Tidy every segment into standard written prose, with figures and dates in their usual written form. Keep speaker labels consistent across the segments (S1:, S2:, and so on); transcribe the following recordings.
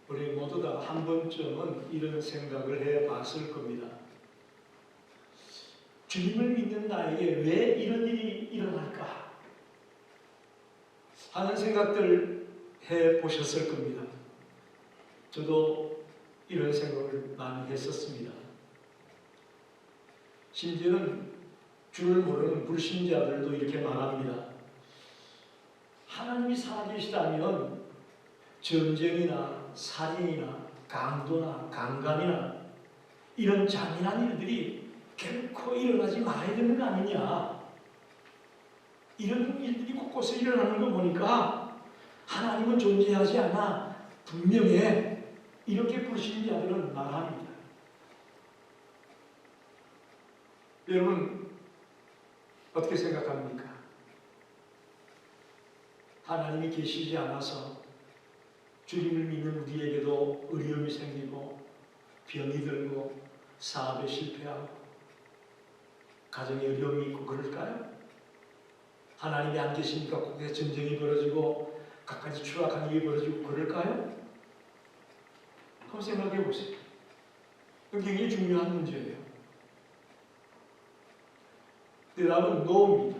S1: 우리 모두 다 한 번쯤은 이런 생각을 해봤을 겁니다. 주님을 믿는 나에게 왜 이런 일이 일어날까 하는 생각들 해보셨을 겁니다. 저도 이런 생각을 많이 했었습니다. 심지어는 주를 모르는 불신자들도 이렇게 말합니다. 하나님이 살아계시다면 전쟁이나 살인이나 강도나 강간이나 이런 잔인한 일들이 결코 일어나지 말아야 되는 거 아니냐. 이런 일들이 곳곳에 일어나는 거 보니까 하나님은 존재하지 않아 분명해. 이렇게 불신자들은 말합니다. 여러분 어떻게 생각합니까? 하나님이 계시지 않아서 주님을 믿는 우리에게도 어려움이 생기고 병이 들고 사업에 실패하고 가정에 어려움이 있고 그럴까요? 하나님이 안 계시니까 거기에 전쟁이 벌어지고 갖가지 추악한 일이 벌어지고 그럴까요? 한번 생각해 보세요. 이건 굉장히 중요한 문제예요. 대답은 노입니다.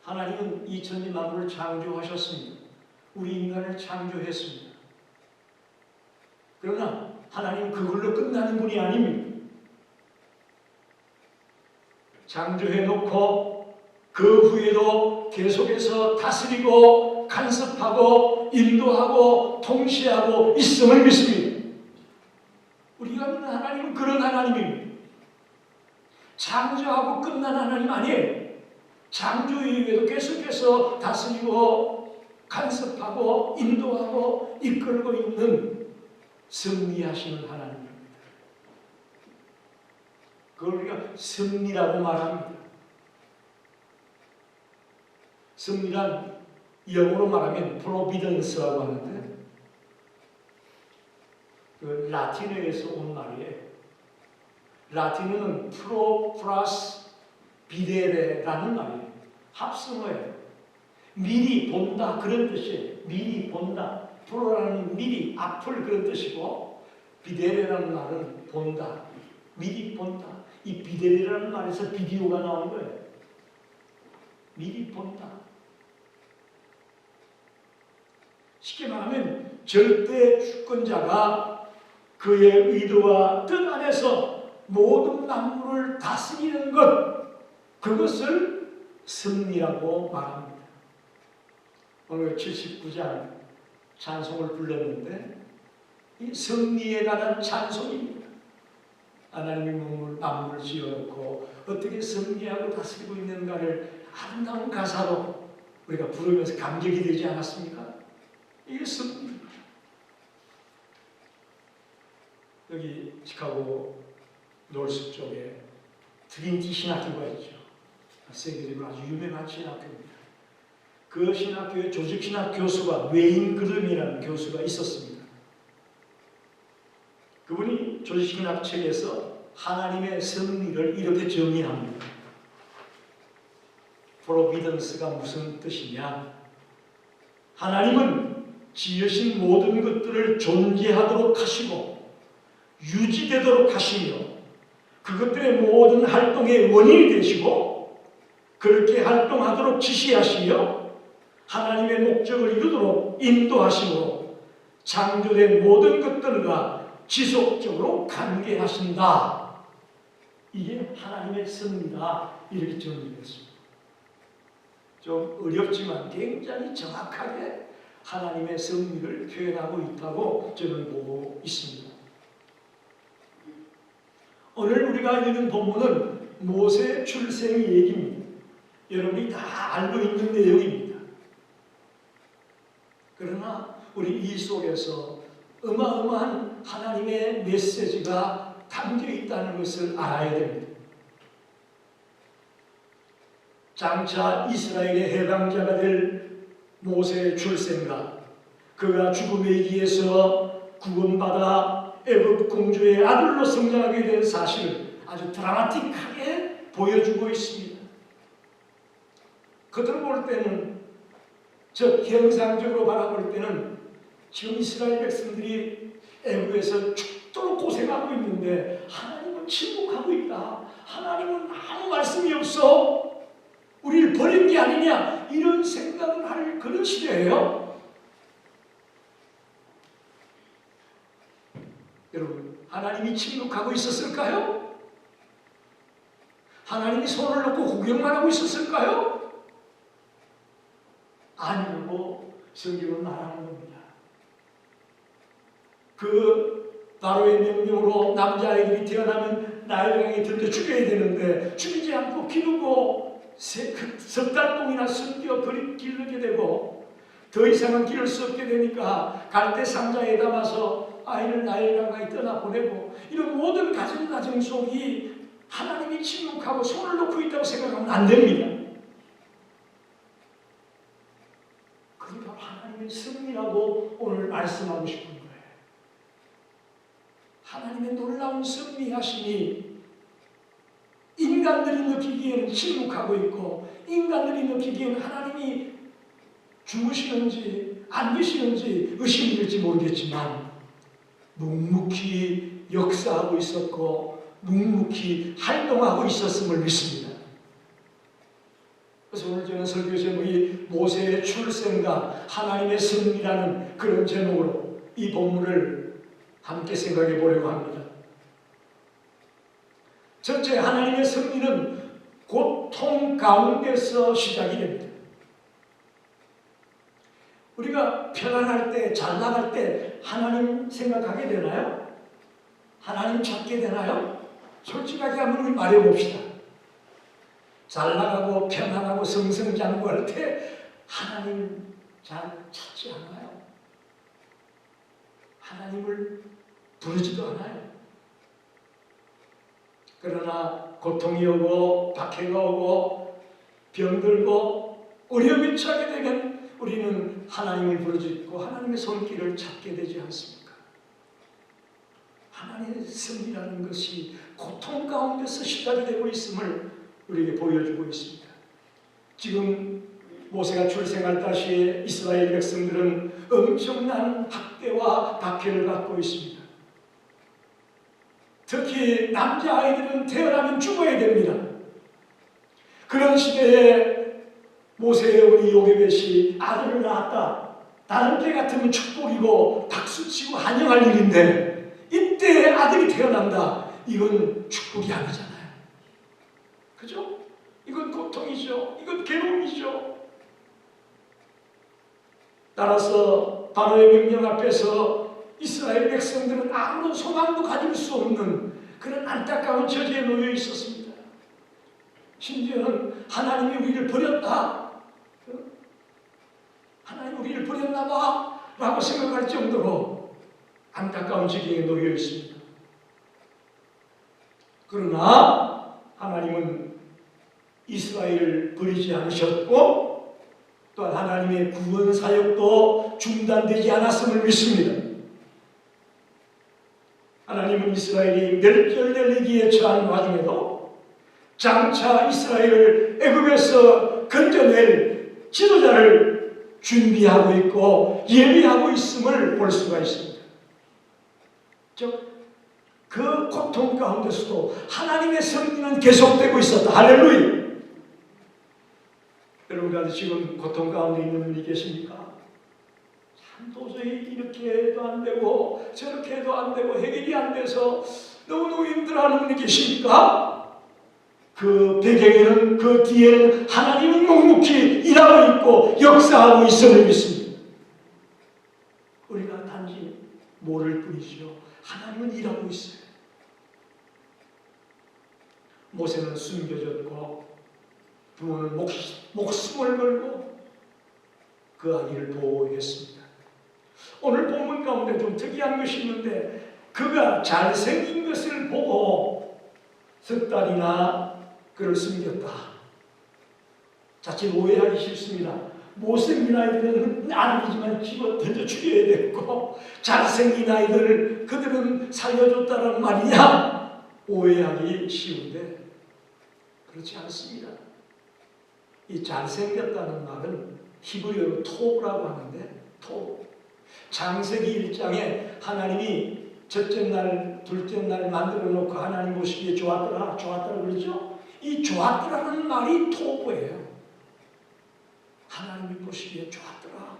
S1: 하나님은 이 천지 만물을 창조하셨습니다. 우리 인간을 창조했습니다. 그러나 하나님은 그걸로 끝나는 분이 아닙니다. 창조해놓고 그 후에도 계속해서 다스리고 간섭하고 인도하고 통치하고 있음을 믿습니다. 우리가 믿는 하나님은 그런 하나님입니다. 창조하고 끝난 하나님 아니에요. 창조 이후에도 계속해서 다스리고 간섭하고 인도하고 이끌고 있는 섭리하시는 하나님입니다. 그걸 우리가 섭리라고 말합니다. 섭리란 영어로 말하면 providence라고 하는데 그 라틴어에서 온 말이에요. 라틴어는 pro plus 비데레라는 말이에요. 합성어예요. 미리 본다 그런 뜻이에요. 미리 본다. 프로라는 미리 앞을 그런 뜻이고 비데레라는 말은 본다. 미리 본다. 이 비데레라는 말에서 비디오가 나온 거예요. 미리 본다. 쉽게 말하면 절대 주권자가 그의 의도와 뜻 안에서 모든 만물을 다스리는 것, 그것을 섭리라고 말합니다. 오늘 79장 찬송을 불렀는데 이 섭리에 관한 찬송입니다. 하나님이 만물을 지어놓고 어떻게 섭리하고 다스리고 있는가를 아름다운 가사로 우리가 부르면서 감격이 되지 않았습니까? 이게 섭리입니다. 여기 시카고 노스 쪽에 트리니티 신학교가 있죠. 세계적으로 아주 유명한 신학교입니다. 그 신학교의 조직신학 교수가 웨인 그름이라는 교수가 있었습니다. 그분이 조직신학 책에서 하나님의 섭리를 이렇게 정의합니다. 프로비던스가 무슨 뜻이냐? 하나님은 지으신 모든 것들을 존재하도록 하시고 유지되도록 하시며 그것들의 모든 활동의 원인이 되시고 그렇게 활동하도록 지시하시며 하나님의 목적을 이루도록 인도하시고 창조된 모든 것들과 지속적으로 관계하신다. 이게 하나님의 섭리다. 이렇게 정리했습니다. 좀 어렵지만 굉장히 정확하게 하나님의 섭리를 표현하고 있다고 저는 보고 있습니다. 오늘 우리가 읽은 본문은 모세의 출생 얘기입니다. 여러분이 다 알고 있는 내용입니다. 그러나 우리 이 속에서 어마어마한 하나님의 메시지가 담겨 있다는 것을 알아야 됩니다. 장차 이스라엘의 해방자가 될 모세의 출생과 그가 죽음의 길에서 구원받아 애굽 공주의 아들로 성장하게 된 사실을 아주 드라마틱하게 보여주고 있습니다. 겉으로 볼 때는, 즉 형상적으로 바라볼 때는 지금 이스라엘 백성들이 애굽에서 죽도록 고생하고 있는데 하나님은 침묵하고 있다. 하나님은 아무 말씀이 없어. 우리를 버린 게 아니냐, 이런 생각을 할 그런 시대예요. 여러분, 하나님이 침묵하고 있었을까요? 하나님이 손을 놓고 구경만 하고 있었을까요? 아니라고 성경은 말하는 겁니다. 그 바로의 명령으로 남자아이들이 태어나면 나일강에 던져 죽여야 되는데 죽이지 않고 기르고 석 달 동이나 숨겨 기르게 되고 더 이상은 기를 수 없게 되니까 갈대 상자에 담아서 아이를 나일강에 떠나보내고, 이런 모든 가정 속이 하나님이 침묵하고 손을 놓고 있다고 생각하면 안 됩니다. 그러니까 하나님의 승리라고 오늘 말씀하고 싶은 거예요. 하나님의 놀라운 승리하심이 인간들이 느끼기에는 침묵하고 있고, 인간들이 느끼기에는 하나님이 죽으시는지 안 계시는지 의심이 들지 모르겠지만 묵묵히 역사하고 있었고 묵묵히 활동하고 있었음을 믿습니다. 그래서 오늘 저는 설교 제목이 모세의 출생과 하나님의 승리라는 그런 제목으로 이 본문을 함께 생각해 보려고 합니다. 첫째, 하나님의 승리는 고통 가운데서 시작이 됩니다. 우리가 편안할 때, 잘 나갈 때 하나님 생각하게 되나요? 하나님 찾게 되나요? 솔직하게 한번 우리 말해봅시다. 잘 나가고 편안하고 승승장구할 때 하나님 잘 찾지 않아요? 하나님을 부르지도 않아요. 그러나 고통이 오고 박해가 오고 병들고 어려움이 처하게 되면 우리는 하나님을 부르짖고 하나님의 손길을 찾게 되지 않습니까? 하나님의 승리라는 것이 고통 가운데서 시작이 되고 있음을 우리에게 보여주고 있습니다. 지금 모세가 출생할 당시에 이스라엘 백성들은 엄청난 학대와 박해를 받고 있습니다. 특히 남자아이들은 태어나면 죽어야 됩니다. 그런 시대에 모세의 어머니 요게벳이 아들을 낳았다. 다른 때 같으면 축복이고 박수치고 환영할 일인데 이때 아들이 태어난다. 이건 축복이 아니잖아요. 그죠? 이건 고통이죠. 이건 괴로움이죠. 따라서 바로의 명령 앞에서 이스라엘 백성들은 아무런 소망도 가질 수 없는 그런 안타까운 처지에 놓여 있었습니다. 심지어는 하나님이 우리를 버렸다, 하나님 우리를 버렸나 봐 라고 생각할 정도로 안타까운 지경에 놓여 있습니다. 그러나 하나님은 이스라엘을 버리지 않으셨고 또한 하나님의 구원 사역도 중단되지 않았음을 믿습니다. 하나님은 이스라엘이 멸절될 위기에 처한 와중에도 장차 이스라엘을 애굽에서 건져낼 지도자를 준비하고 있고 예비하고 있음을 볼 수가 있습니다. 즉 그 고통 가운데서도 하나님의 승리는 계속되고 있었다. 할렐루야. 여러분 가운데 지금 고통 가운데 있는 분이 계십니까? 참 도저히 이렇게 해도 안 되고 저렇게 해도 안 되고 해결이 안 돼서 너무너무 힘들어하는 분이 계십니까? 그 배경에는, 그 뒤에는 하나님은 묵묵히 일하고 있고 역사하고 있음을 믿습니다. 우리가 단지 모를 뿐이죠. 하나님은 일하고 있어요. 모세는 숨겨졌고 부모는 목숨을 걸고 그 아기를 보호했습니다. 오늘 본문 가운데 좀 특이한 것이 있는데 그가 잘생긴 것을 보고 석 달이나 그를 숨겼다. 자칫 오해하기 쉽습니다. 못생긴 아이들은 아들이지만 집어 던져 죽여야 됐고 잘생긴 아이들을 그들은 살려줬다는 말이냐? 오해하기 쉬운데 그렇지 않습니다. 이 잘생겼다는 말은 히브리어로 토브라고 하는데 토브. 창세기 1장에 하나님이 첫째 날, 둘째 날 만들어 놓고 하나님 보시기에 좋았더라, 좋았더라 그러죠? 이 좋았더라는 말이 토부예요. 하나님이 보시기에 좋았더라.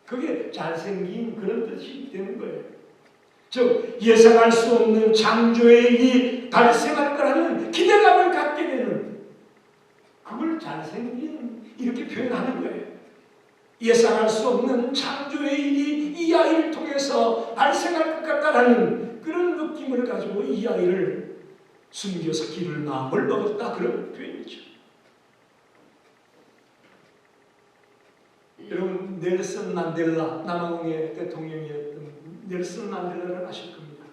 S1: 그게 잘생긴 그런 뜻이 되는 거예요. 즉 예상할 수 없는 창조의 일이 발생할 거라는 기대감을 갖게 되는, 그걸 잘생긴 이렇게 표현하는 거예요. 예상할 수 없는 창조의 일이 이 아이를 통해서 발생할 것 같다라는 그런 느낌을 가지고 이 아이를 숨겨서 기를 마음을 먹었다, 그런 표현이죠. 여러분 넬슨 만델라, 남아공의 대통령이었던 넬슨 만델라를 아실 겁니다.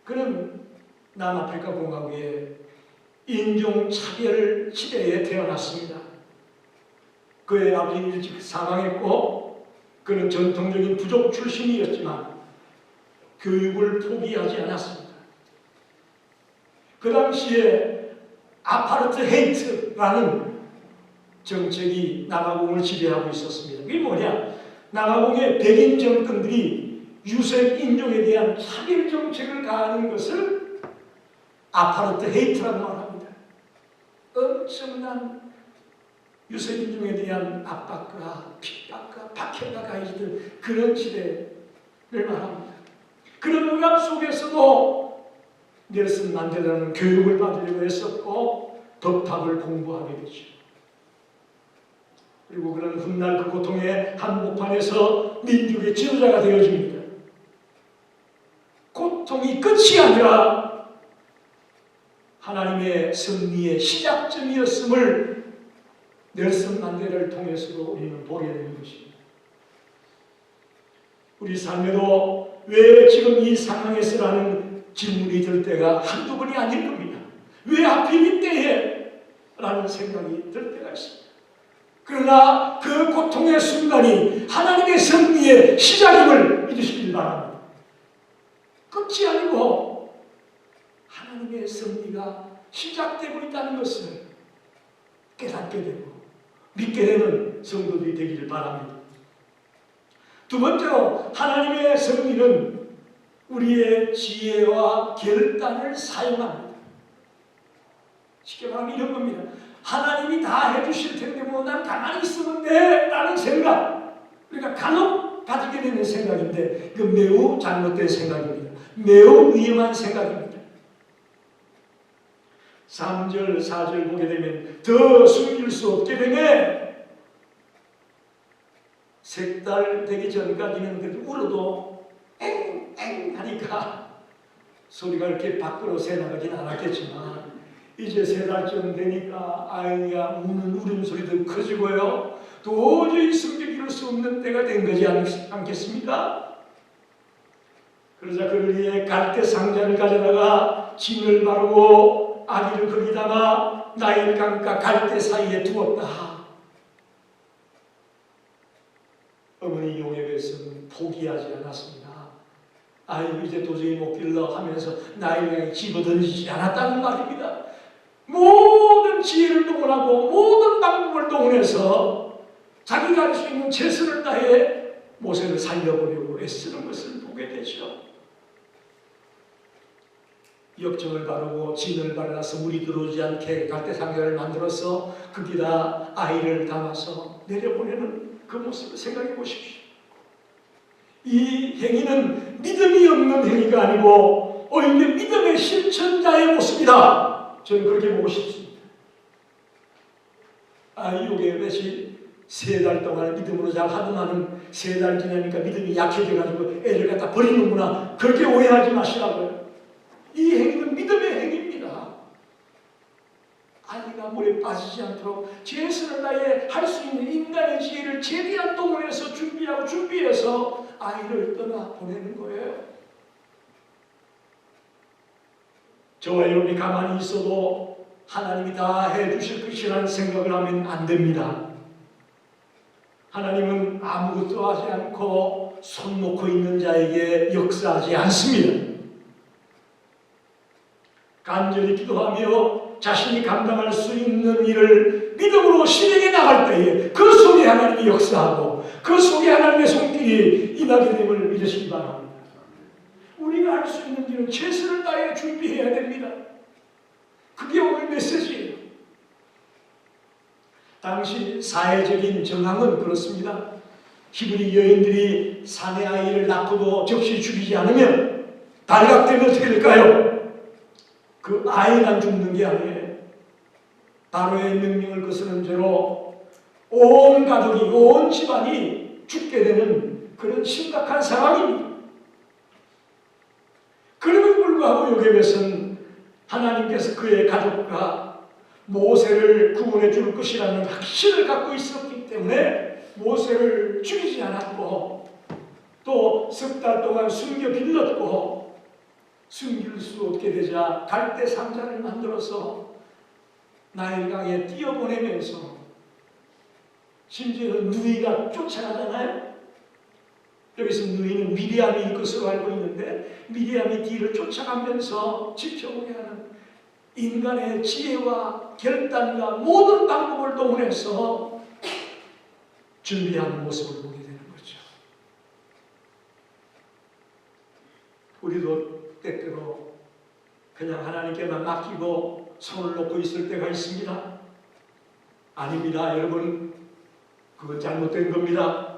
S1: 그는 남아프리카 공화국의 인종차별 시대에 태어났습니다. 그의 아버지는 일찍 사망했고 그는 전통적인 부족 출신이었지만 교육을 포기하지 않았습니다. 그 당시에 아파르트헤이트라는 정책이 남아공을 지배하고 있었습니다. 그게 뭐냐? 남아공의 백인 정권들이 유색 인종에 대한 차별 정책을 가하는 것을 아파르트헤이트라고 말합니다. 엄청난 유색 인종에 대한 압박과 핍박과 박해가 가해지던 그런 시대를 말합니다. 그런 억압 속에서도 넬슨 만델라는 교육을 받으려고 했었고 법학을 공부하게 되죠. 그리고 그런 훗날 그 고통의 한복판에서 민족의 지도자가 되어집니다. 고통이 끝이 아니라 하나님의 승리의 시작점이었음을 넬슨 만델라를 통해서도 우리는 보게 되는 것입니다. 우리 삶에도 왜 지금 이 상황에서라는 질문이 들 때가 한두 번이 아닐 겁니다. 왜 하필 이때에? 라는 생각이 들 때가 있습니다. 그러나 그 고통의 순간이 하나님의 승리의 시작임을 믿으시길 바랍니다. 끝이 아니고 하나님의 승리가 시작되고 있다는 것을 깨닫게 되고 믿게 되는 성도들이 되기를 바랍니다. 두 번째로 하나님의 승리는 우리의 지혜와 결단을 사용합니다. 쉽게 말하면 이런 겁니다. 하나님이 다 해주실 텐데 뭐 난 가만히 있으면 돼 라는 생각, 그러니까 간혹 가지게 되는 생각인데 그 매우 잘못된 생각입니다. 매우 위험한 생각입니다. 3절, 4절 보게 되면 더 숨길 수 없게 되네. 3달 되기 전까지는 울어도 엥엥 하니까 소리가 이렇게 밖으로 새나가진 않았겠지만 이제 3달쯤 되니까 아이가 우는 울음소리도 커지고요. 도저히 숨기기를 수 없는 때가 된 거지 않겠습니까? 그러자 그를 위해 갈대 상자를 가져다가 진을 바르고 아기를 거기다가 나일강과 갈대 사이에 두었다. 어머니 요셉은 포기하지 않았습니다. 아이고 이제 도저히 못 길러 하면서 나일강에 집어던지지 않았다는 말입니다. 모든 지혜를 동원하고 모든 방법을 동원해서 자기가 할 수 있는 최선을 다해 모세를 살려보려고 애쓰는 것을 보게 되죠. 역정을 바르고 진을 발라서 물이 들어오지 않게 갈대상자를 만들어서 거기다 아이를 담아서 내려보내는 그 모습을 생각해 보십시오. 이 행위는 믿음이 없는 행위가 아니고 오히려 믿음의 실천자의 모습이다. 저는 그렇게 보고 싶습니다. 요게 왠지 3달 동안 믿음으로 잘 하더만은 3달 지나니까 믿음이 약해져가지고 애를 갖다 버리는구나. 그렇게 오해하지 마시라고요. 이 행위는 믿음의 행위입니다. 아이가 물에 빠지지 않도록 최선을 다해 할 수 있는 인간의 지혜를 최대한 동원해서 준비해서 아이를 떠나 보내는 거예요. 저와 여러분이 가만히 있어도 하나님이 다 해주실 것이라는 생각을 하면 안 됩니다. 하나님은 아무것도 하지 않고 손 놓고 있는 자에게 역사하지 않습니다. 간절히 기도하며 자신이 감당할 수 있는 일을 믿음으로 실행해 나갈 때에 그 속에 하나님이 역사하고 그 속에 하나님의 손길이 임하게 됨을 믿으시기 바랍니다. 우리가 할 수 있는 일은 최선을 다해 준비해야 됩니다. 그게 오늘 메시지예요. 당시 사회적인 정황은 그렇습니다. 히브리 여인들이 사내 아이를 낳고도 적시 죽이지 않으면 발각되면 어떻게 될까요? 그 아이만 죽는 게 아니에요. 바로의 명령을 거스른 죄로 온 가족이, 온 집안이 죽게 되는 그런 심각한 상황입니다. 그럼에도 불구하고 요셉은 하나님께서 그의 가족과 모세를 구원해 줄 것이라는 확신을 갖고 있었기 때문에 모세를 죽이지 않았고 또 석 달 동안 숨겨 빌렸고 숨길 수 없게 되자 갈대 상자를 만들어서 나일강에 띄어보내면서 심지어 누이가 쫓아가잖아요. 여기서 누이는 미리암일 것으로 알고 있는데 미리암이 뒤를 쫓아가면서 지켜보게 하는 인간의 지혜와 결단과 모든 방법을 동원해서 준비하는 모습을 보게 되는 거죠. 우리도 때때로 그냥 하나님께만 맡기고 손을 놓고 있을 때가 있습니다. 아닙니다, 여러분. 그건 잘못된 겁니다.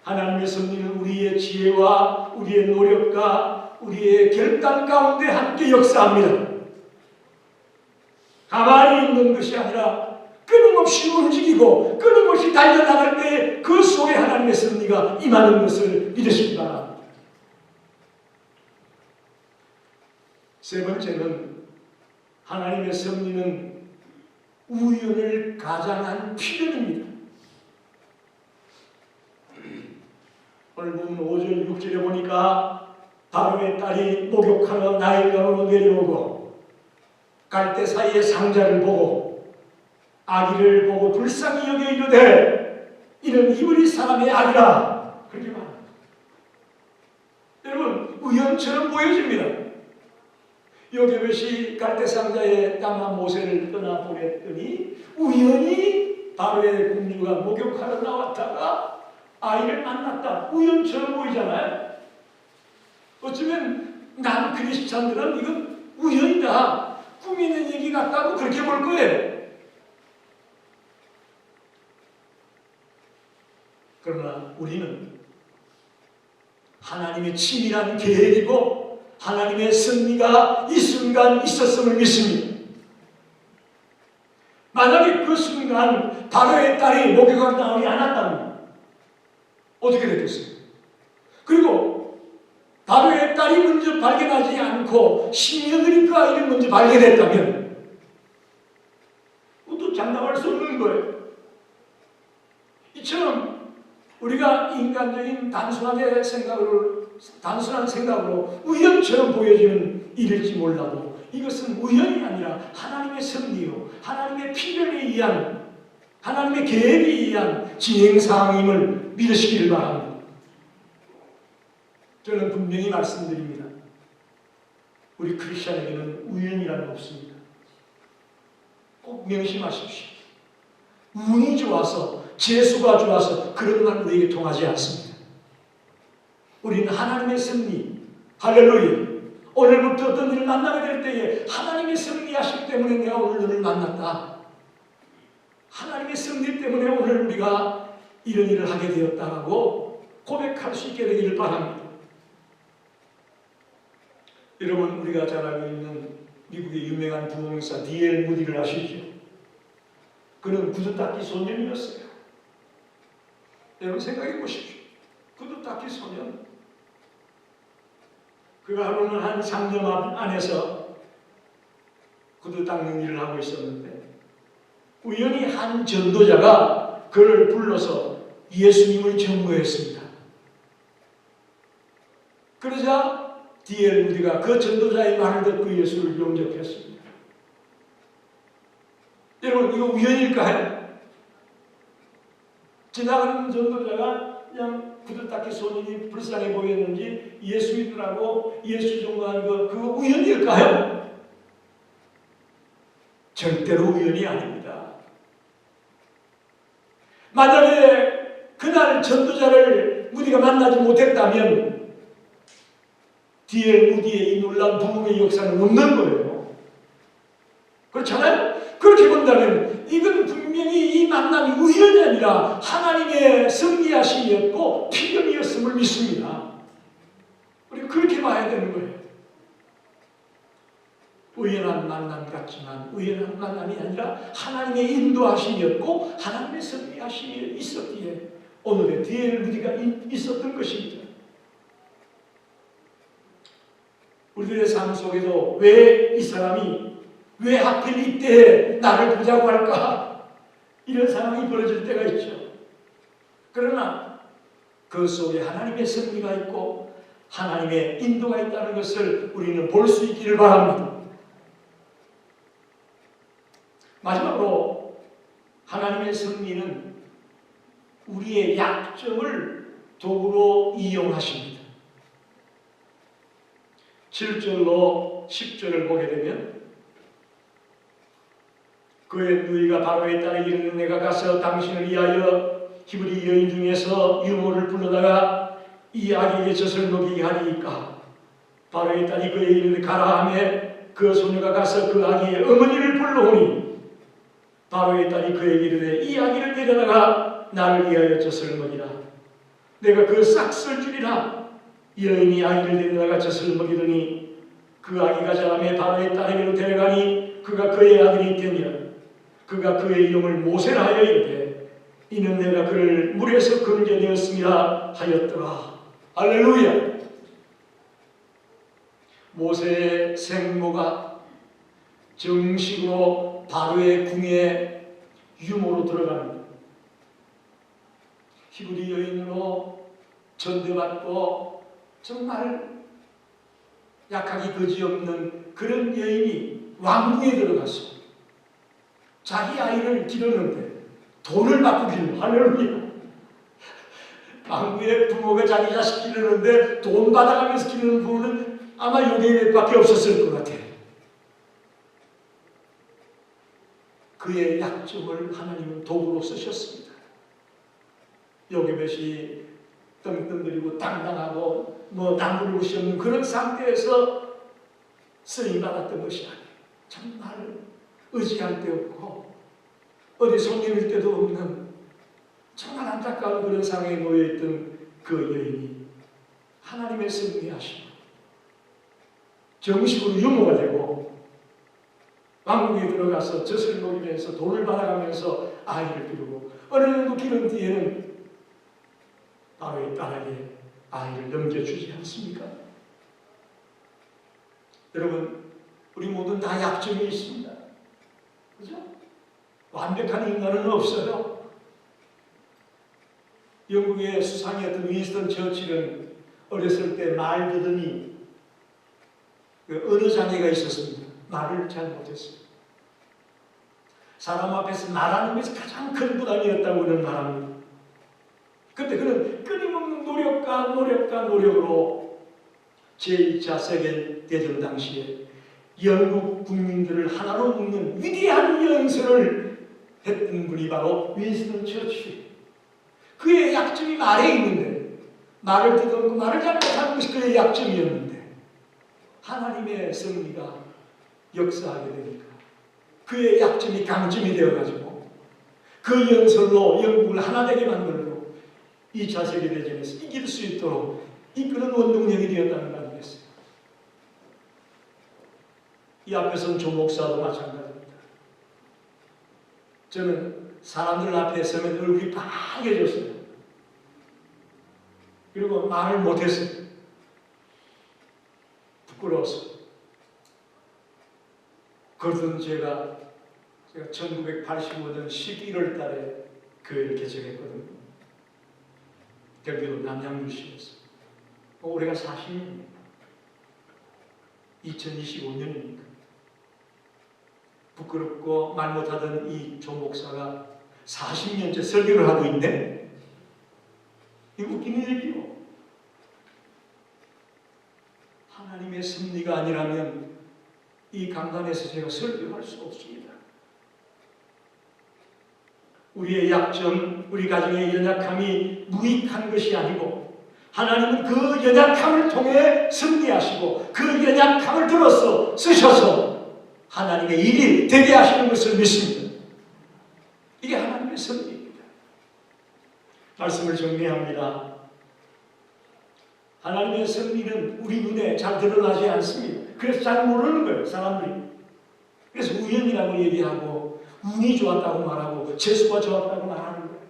S1: 하나님의 섭리는 우리의 지혜와 우리의 노력과 우리의 결단 가운데 함께 역사합니다. 가만히 있는 것이 아니라 끊임없이 움직이고 끊임없이 달려나갈 때 그 속에 하나님의 섭리가 임하는 것을 믿으시기 바랍니다. 세 번째는 하나님의 섭리는 우연을 가장한 필연입니다. 오늘 보면 5절 6절에 보니까 바로의 딸이 목욕하러 나일강으로 내려오고 갈대 사이에 상자를 보고 아기를 보고 불쌍히 여겨 이르되 이는 이브리 사람의 아기라, 그렇게 말합니다. 여러분, 우연처럼 보여집니다. 요셉이 갈대 상자에 담아 모세를 떠나 보냈더니 우연히 바로의 공주가 목욕하러 나왔다가 아이를 만났다. 우연처럼 보이잖아요. 어쩌면 난 크리스찬들은 이건 우연이다, 꿈이 있는 얘기 같다고 그렇게 볼 거예요. 그러나 우리는 하나님의 치밀한 계획이고 하나님의 섭리가 이 순간 있었음을 믿습니다. 만약에 그 순간 바로의 딸이 목욕하러 나오지 않았다면 어떻게 됐겠어요? 그리고 바로의 딸이 먼저 발견하지 않고 시녀들이 그 아이를 먼저 발견했다면 또 장담할 수 없는 거예요. 이처럼 우리가 인간적인 단순한 생각으로 우연처럼 보여지는 일일지 몰라도 이것은 우연이 아니라 하나님의 섭리요, 하나님의 필연에 의한, 하나님의 계획에 의한 진행사항임을 믿으시기를 바랍니다. 저는 분명히 말씀드립니다. 우리 크리스천에게는 우연이라는 게 없습니다. 꼭 명심하십시오. 운이 좋아서, 재수가 좋아서 그런 말 우리에게 통하지 않습니다. 우리는 하나님의 섭리, 할렐루야. 오늘부터 어떤 일을 만나게 될 때에 하나님의 섭리하시기 때문에 내가 오늘 너를 만났다. 하나님의 섭리 때문에 오늘 우리가 이런 일을 하게 되었다라고 고백할 수 있게 되기를 바랍니다. 여러분, 우리가 잘 알고 있는 미국의 유명한 부흥사 D.L. 무디를 아시죠? 그는 구두닦이 소년이었어요. 여러분 생각해 보십시오. 구두닦이 소년. 그가 하루는 한 상점 안에서 구두 닦는 일을 하고 있었는데 우연히 한 전도자가 그를 불러서 예수님을 전도했습니다. 그러자 D.L. 무디가 그 전도자의 말을 듣고 예수를 영접했습니다. 여러분, 이거 우연일까요? 지나가는 전도자가 그냥 구두닦이 소년이 불쌍해 보였는지 예수 믿으라고 예수 전도한 그거 우연일까요? 절대로 우연이 아닙니다. 만약에 그날 전도자를 무디가 만나지 못했다면 D.L. 무디의 이 놀라운 부흥의 역사는 없는 거예요. 그렇잖아요? 그렇게 본다면 이건 분명히 이 만남이 우연이 아니라 하나님의 섭리하심이었고 필름이었음을 믿습니다. 우리가 그렇게 봐야 되는 거예요. 우연한 만남 같지만 우연한 만남이 아니라 하나님의 인도하심이었고 하나님의 섭리하심이 있었기에 오늘의 D.L. 무디가 있었던 것입니다. 우리들의 삶 속에도 왜 이 사람이 왜 하필 이때 나를 보자고 할까? 이런 상황이 벌어질 때가 있죠. 그러나 그 속에 하나님의 섭리가 있고 하나님의 인도가 있다는 것을 우리는 볼 수 있기를 바랍니다. 마지막으로 하나님의 섭리는 우리의 약점을 도구로 이용하십니다. 7절로 10절을 보게 되면 그의 누이가 바로의 딸에 이르는 내가 가서 당신을 위하여 히브리 여인 중에서 유모를 불러다가 이 아기에게 젖을 먹이게 하리이까. 바로의 딸이 그에게 이르되 가라 하며 그 소녀가 가서 그 아기의 어머니를 불러오니 바로의 딸이 그에게 이르되 이 아기를 데려다가 나를 위하여 젖을 먹이라. 내가 그 싹쓸 줄이라. 여인이 아기를 데려다가 젖을 먹이더니 그 아기가 자라매 바로의 딸에게로 데려가니 그가 그의 아들이 되니라. 그가 그의 이름을 모세라 하여 이르되 이는 내가 그를 물에서 건져내었음이라 하였더라. 할렐루야. 모세의 생모가 정식으로 바로의 궁에 유모로 들어갑니다. 히브리 여인으로 전대받고 정말 약하기 거지없는 그런 여인이 왕궁에 들어가서 자기 아이를 기르는데 돈을 받고 기르는, 할렐루야. 왕궁의 부모가 자기 자식 기르는데 돈 받아가면서 기르는 부모는 아마 요괴밖에 없었을 것 같아요. 그의 약점을 하나님은 도구로 쓰셨습니다. 요괴벳이 떵떵거리고 당당하고 남을 곳이 없는 그런 상태에서 쓰임받았던 것이 아니에요. 정말 의지할 데 없고 어디 손님일 때도 없는 정말 안타까운 그런 상황에 놓여있던 그 여인이 하나님의 섭리하심 정식으로 유모가 되고 왕궁에 들어가서 젖을 먹이면서 돈을 받아가면서 아이를 기르고 어느 정도 기른 뒤에는 바로의 딸에게 아이를 넘겨주지 않습니까? 여러분, 우리 모두 다 약점이 있습니다. 그죠? 완벽한 인간은 없어요. 영국의 수상이었던 윈스턴 처칠은 어렸을 때 말 더듬이 언어 장애가 있었습니다. 말을 잘 못했어요. 사람 앞에서 말하는 것이 가장 큰 부담이었다고 그는 말합니다. 그런데 그는 끊임없는 노력으로 제2차 세계대전 당시에 영국 국민들을 하나로 묶는 위대한 연설을 했던 분이 바로 윈스턴 처칠. 그의 약점이 말에 있는데 말을 듣고 말을 잘 못하는 것이 그의 약점이었는데 하나님의 섭리가 역사하게 되니까 그의 약점이 강점이 되어가지고 그 연설로 영국을 하나 되게 만들고 2차 세계대전에서 이길 수 있도록 이끄는 원동력이 되었다는 거 아니겠어요? 이 앞에서는 조 목사도 마찬가지입니다. 저는 사람들 앞에 서면 얼굴이 빨개졌어요. 그리고 말을 못했어요. 부끄러워서. 그러던 제가 1985년 11월 달에 교회를 개척했거든요. 경기도 남양주시에서. 올해가 40년입니다. 2025년이니까. 부끄럽고 말 못하던 이 조 목사가 40년째 설교를 하고 있네? 이거 웃기는 얘기요. 하나님의 섭리가 아니라면 이 강단에서 제가 설교할 수 없습니다. 우리의 약점, 우리 가정의 연약함이 무익한 것이 아니고 하나님은 그 연약함을 통해 승리하시고 그 연약함을 들어서 쓰셔서 하나님의 일이 되게 하시는 것을 믿습니다. 이게 하나님의 섭리입니다. 말씀을 정리합니다. 하나님의 섭리는 우리 눈에 잘 드러나지 않습니다. 그래서 잘 모르는 거예요, 사람들이. 그래서 우연이라고 얘기하고 운이 좋았다고 말하고 재수가 좋았다고 말하는 거예요.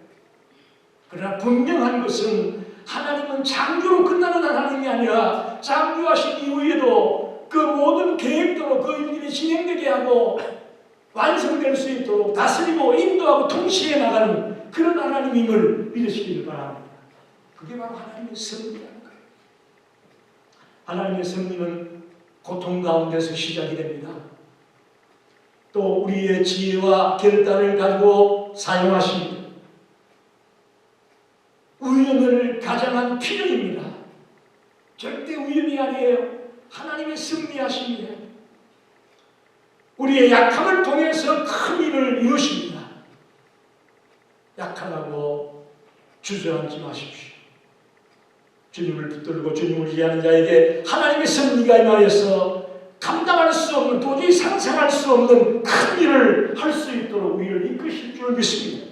S1: 그러나 분명한 것은 하나님은 창조로 끝나는 하나님이 아니라 창조하신 이후에도 그 모든 계획대로 그 일들이 진행되게 하고 완성될 수 있도록 다스리고 인도하고 통치해 나가는 그런 하나님임을 믿으시기를 바랍니다. 그게 바로 하나님의 섭리라는 거예요. 하나님의 섭리는 고통 가운데서 시작이 됩니다. 또 우리의 지혜와 결단을 가지고 사용하십니다. 우연을 가장한 필요입니다. 절대 우연이 아니에요. 하나님의 섭리하심이에요. 우리의 약함을 통해서 큰 일을 이루십니다. 약하다고 주저앉지 마십시오. 주님을 붙들고 주님을 의지하는 자에게 하나님의 섭리가 임하여서 감당할 수 없는, 도저히 상상할 수 없는 큰 일을 할 수 있도록 우리를 이끄실 줄 믿습니다.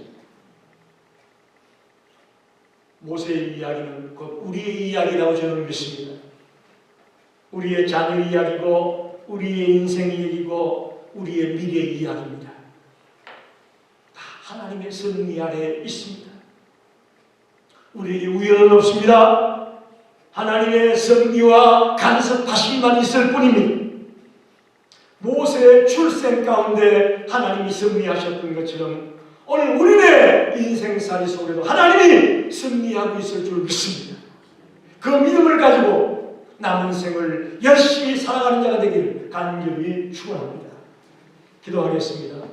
S1: 모세의 이야기는 곧 우리의 이야기라고 저는 믿습니다. 우리의 자녀 이야기고 우리의 인생 얘기고 우리의 미래 이야기입니다. 다 하나님의 섭리 아래에 있습니다. 우리에게 우연은 없습니다. 하나님의 섭리와 간섭하심만 있을 뿐입니다. 모세의 출생 가운데 하나님이 섭리하셨던 것처럼 오늘 우리의 인생살이 속에도 하나님이 섭리하고 있을 줄 믿습니다. 그 믿음을 가지고 남은 생을 열심히 살아가는 자가 되기를 간절히 축원합니다. 기도하겠습니다.